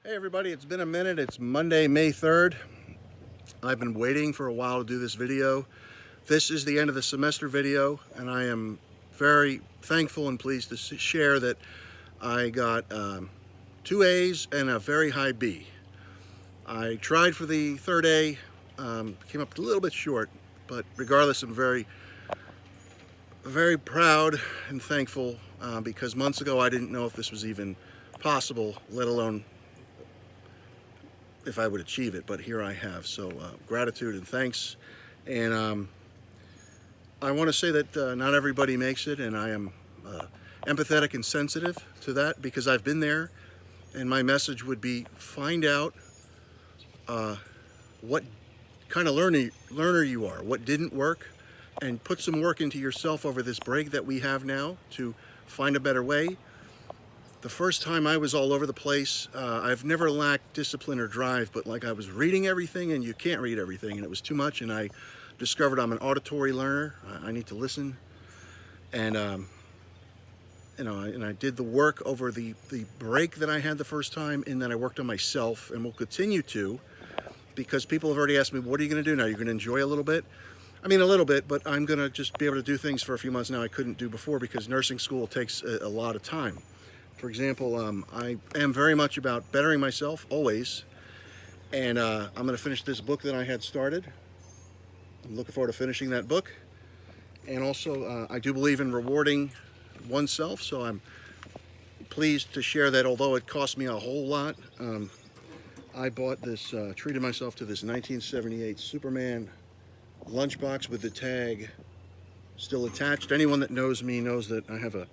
Hey everybody, it's been a minute. It's Monday, May 3rd. I've been waiting for a while to do this video. This is the end of the semester video, and I am very thankful and pleased to share that I got 2 A's and a very high B. I tried for the third A, came up a little bit short, but regardless, I'm very, very proud and thankful because months ago I didn't know if this was even possible, let alone if I would achieve it, but here I have. So gratitude and thanks. And I want to say that not everybody makes it, and I am empathetic and sensitive to that because I've been there. And my message would be find out what kind of learner you are, what didn't work, and put some work into yourself over this break that we have now to find a better way. The first time I was all over the place. I've never lacked discipline or drive, but like I was reading everything, and you can't read everything, and it was too much, and I discovered I'm an auditory learner. I need to listen, and I did the work over the break that I had the first time, and then I worked on myself, and will continue to, because people have already asked me, what are you going to do now? You're going to enjoy a little bit? I mean, a little bit, but I'm going to just be able to do things for a few months now I couldn't do before because nursing school takes a lot of time. For example, I am very much about bettering myself, always, and I'm going to finish this book that I had started. I'm looking forward to finishing that book, and also I do believe in rewarding oneself, so I'm pleased to share that although it cost me a whole lot, I bought this, treated myself to this 1978 Superman Lunchbox with the tag still attached. Anyone that knows me knows that I have a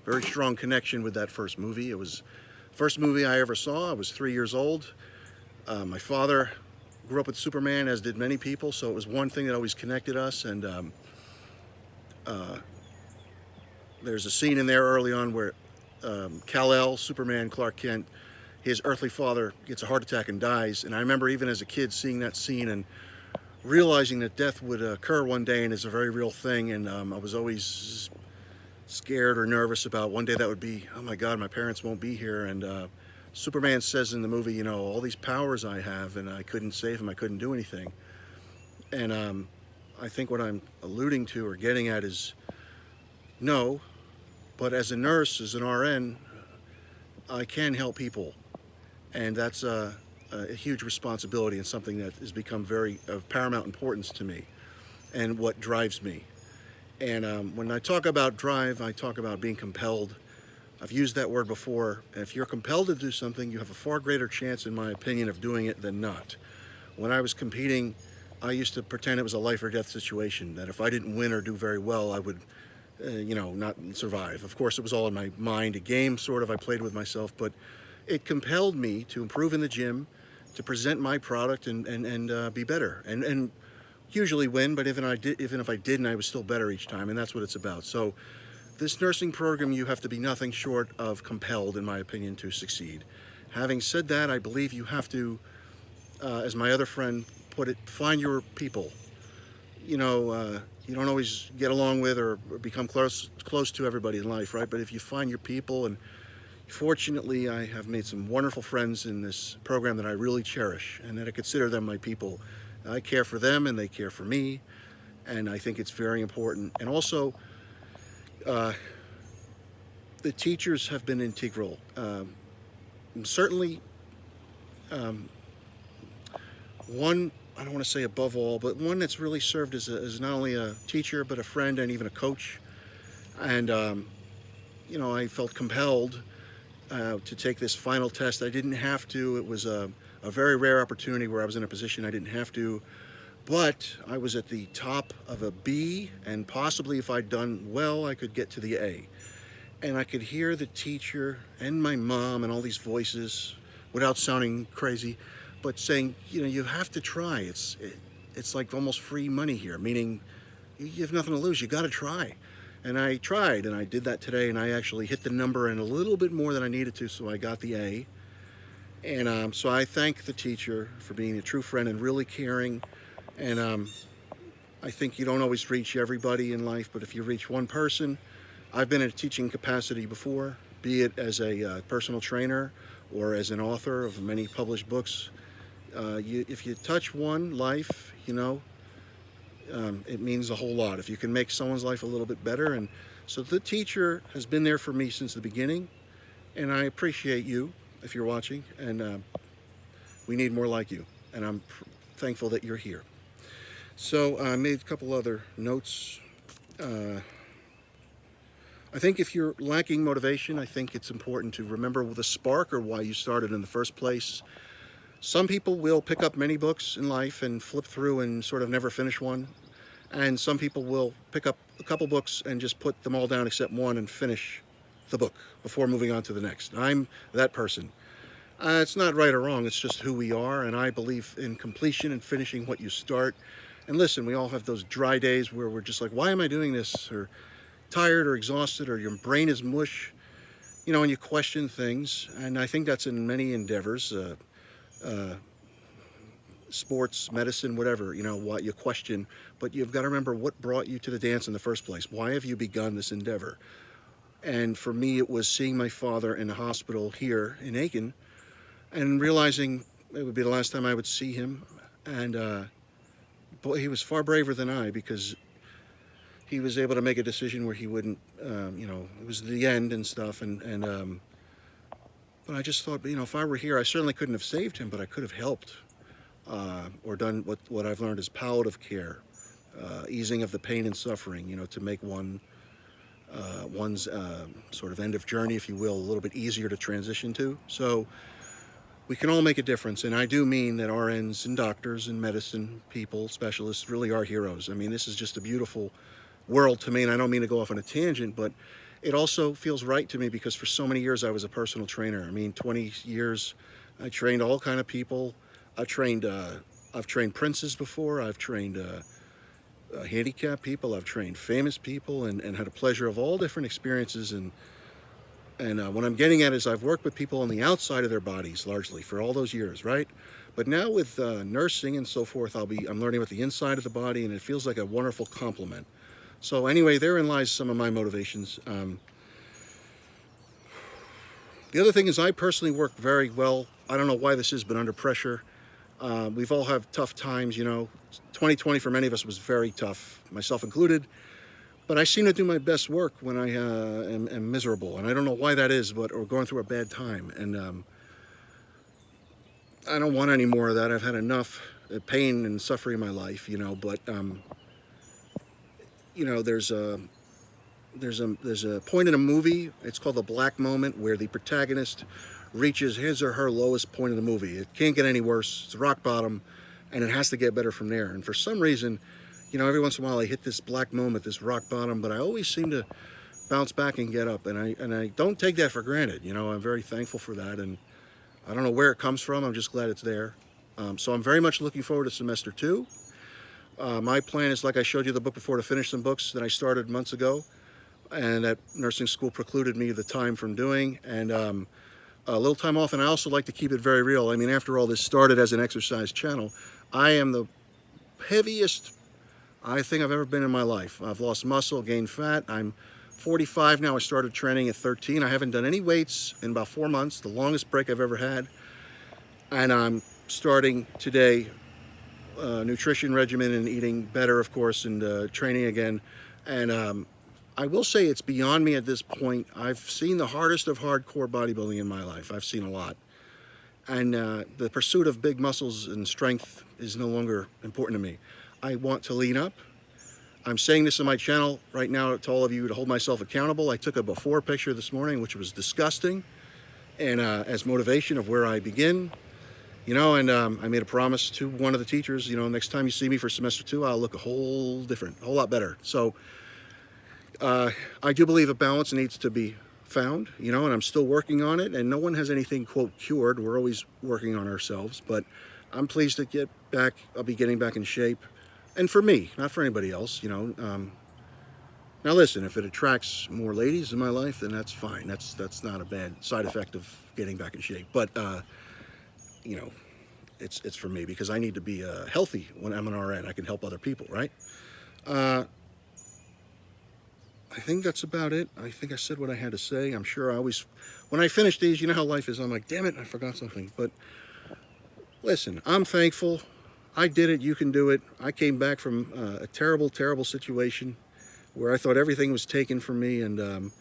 very strong connection with that first movie. It was the first movie I ever saw. I was 3 years old. My father grew up with Superman, as did many people, so it was one thing that always connected us. And there's a scene in there early on where Kal-El, Superman, Clark Kent, his earthly father gets a heart attack and dies. And I remember even as a kid seeing that scene and realizing that death would occur one day and is a very real thing. And I was always scared or nervous about one day that would be, oh my God, my parents won't be here. And Superman says in the movie, you know, all these powers I have, and I couldn't save him, I couldn't do anything. And I think what I'm alluding to or getting at is no, but as a nurse, as an RN, I can help people. And that's a huge responsibility and something that has become very of paramount importance to me and what drives me. And when I talk about drive, I talk about being compelled. I've used that word before. And if you're compelled to do something, you have a far greater chance, in my opinion, of doing it than not. When I was competing, I used to pretend it was a life or death situation, that if I didn't win or do very well, I would, not survive. Of course, it was all in my mind, a game sort of I played with myself, but it compelled me to improve in the gym, to present my product and be better. And usually win, but even if I didn't, I was still better each time, and that's what it's about. So this nursing program, you have to be nothing short of compelled, in my opinion, to succeed. Having said that, I believe you have to, as my other friend put it, find your people. You don't always get along with or become close to everybody in life, right? But if you find your people, and fortunately I have made some wonderful friends in this program that I really cherish and that I consider them my people. I care for them and they care for me, and I think it's very important. And also, the teachers have been integral. Certainly, one, I don't want to say above all, but one that's really served as not only a teacher, but a friend and even a coach. And, I felt compelled to take this final test. I didn't have to. It was a very rare opportunity where I was in a position I didn't have to, but I was at the top of a B, and possibly if I'd done well, I could get to the A. And I could hear the teacher and my mom and all these voices, without sounding crazy, but saying, you have to try. It's like almost free money here, meaning you have nothing to lose. You got to try. And I tried, and I did that today, and I actually hit the number and a little bit more than I needed to, so I got the A. And so I thank the teacher for being a true friend and really caring. And I think you don't always reach everybody in life, but if you reach one person, I've been in a teaching capacity before, be it as a personal trainer or as an author of many published books. If you touch one life, it means a whole lot. If you can make someone's life a little bit better. And so the teacher has been there for me since the beginning, and I appreciate you if you're watching, and we need more like you, and I'm thankful that you're here. So I made a couple other notes. I think if you're lacking motivation, I think it's important to remember the spark or why you started in the first place. Some people will pick up many books in life and flip through and sort of never finish one. And some people will pick up a couple books and just put them all down except one and finish the book before moving on to the next. I'm that person. It's not right or wrong, it's just who we are, and I believe in completion and finishing what you start. And listen, we all have those dry days where we're just like, why am I doing this? Or tired or exhausted, or your brain is mush, and you question things. And I think that's in many endeavors. Sports, medicine, whatever, what you question, but you've got to remember what brought you to the dance in the first place. Why have you begun this endeavor? And for me, it was seeing my father in the hospital here in Aiken and realizing it would be the last time I would see him. And boy, he was far braver than I, because he was able to make a decision where he wouldn't, it was the end and stuff. But I just thought, if I were here, I certainly couldn't have saved him, but I could have helped. Or done what I've learned is palliative care, easing of the pain and suffering, to make one's sort of end of journey, if you will, a little bit easier to transition to. So we can all make a difference, and I do mean that RNs and doctors and medicine people, specialists, really are heroes. I mean, this is just a beautiful world to me, and I don't mean to go off on a tangent, but it also feels right to me because for so many years I was a personal trainer. I mean, 20 years, I trained all kind of people. I've trained princes before. I've trained handicapped people. I've trained famous people, and had a pleasure of all different experiences. And what I'm getting at is I've worked with people on the outside of their bodies largely for all those years, right? But now with nursing and so forth, I'm learning about the inside of the body, and it feels like a wonderful complement. So anyway, therein lies some of my motivations. The other thing is I personally work very well. I don't know why this is, but under pressure. We've all had tough times, 2020 for many of us was very tough, myself included. But I seem to do my best work when I am miserable. And I don't know why that is, or going through a bad time. And I don't want any more of that. I've had enough pain and suffering in my life, but there's a point in a movie, it's called The Black Moment, where the protagonist reaches his or her lowest point of the movie. It can't get any worse. It's rock bottom, and it has to get better from there. And for some reason, every once in a while I hit this black moment, this rock bottom, but I always seem to bounce back and get up. And I don't take that for granted. I'm very thankful for that, and I don't know where it comes from. I'm just glad it's there. So I'm very much looking forward to semester 2. My plan is, like I showed you the book before, to finish some books that I started months ago, and that nursing school precluded me the time from doing. And a little time off, and I also like to keep it very real. I mean, after all, this started as an exercise channel. I am the heaviest I think I've ever been in my life. I've lost muscle, gained fat. I'm 45 now. I started training at 13. I haven't done any weights in about 4 months, the longest break I've ever had. And I'm starting today nutrition regimen and eating better, of course, and training again. And I will say it's beyond me at this point. I've seen the hardest of hardcore bodybuilding in my life. I've seen a lot. And the pursuit of big muscles and strength is no longer important to me. I want to lean up. I'm saying this on my channel right now to all of you to hold myself accountable. I took a before picture this morning, which was disgusting, and as motivation of where I begin. And I made a promise to one of the teachers, next time you see me for semester 2, I'll look a whole lot better. So I do believe a balance needs to be found, and I'm still working on it, and no one has anything, quote, cured. We're always working on ourselves, but I'm pleased to get back. I'll be getting back in shape, and for me, not for anybody else, Now listen, if it attracts more ladies in my life, then that's fine. That's not a bad side effect of getting back in shape, but it's for me, because I need to be healthy when I'm an RN. I can help other people, right? I think that's about it. I think I said what I had to say. I'm sure I always when I finish these, you know how life is. I'm like, damn it, I forgot something. But listen, I'm thankful. I did it. You can do it. I came back from a terrible, terrible situation where I thought everything was taken from me, and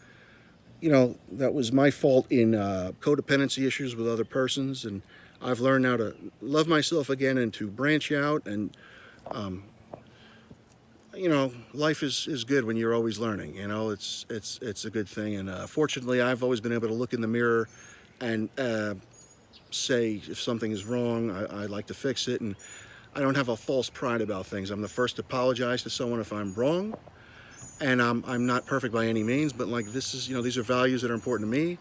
you know, that was my fault in codependency issues with other persons, and I've learned now to love myself again and to branch out, and you know, life is good when you're always learning. You know, it's a good thing, and fortunately, I've always been able to look in the mirror and say if something is wrong, I like to fix it, and I don't have a false pride about things. I'm the first to apologize to someone if I'm wrong, and I'm not perfect by any means, but like this is, you know, these are values that are important to me.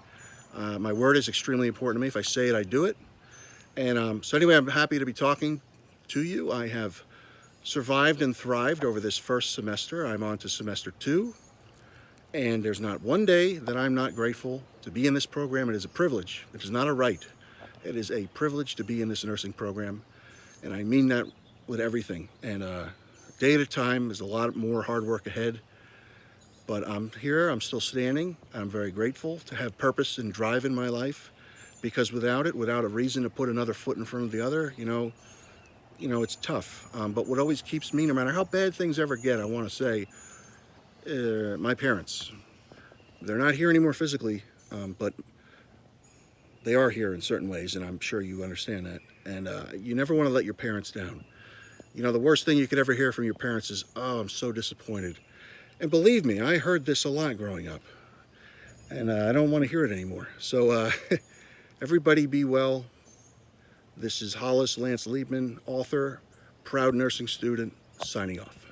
My word is extremely important to me. If I say it, I do it. And so anyway, I'm happy to be talking to you. I have survived and thrived over this first semester. I'm on to semester 2, and there's not one day that I'm not grateful to be in this program. It is a privilege. It is not a right. It is a privilege to be in this nursing program, and I mean that with everything. And day at a time, there's a lot more hard work ahead, but I'm here, I'm still standing. I'm very grateful to have purpose and drive in my life, because without it, without a reason to put another foot in front of the other, you know, it's tough. But what always keeps me, no matter how bad things ever get, I want to say, my parents. They're not here anymore physically, but they are here in certain ways, and I'm sure you understand that. And you never want to let your parents down. You know, the worst thing you could ever hear from your parents is, oh, I'm so disappointed. And believe me, I heard this a lot growing up, and I don't want to hear it anymore. So everybody be well. This is Hollis Lance Liebman, author, proud nursing student, signing off.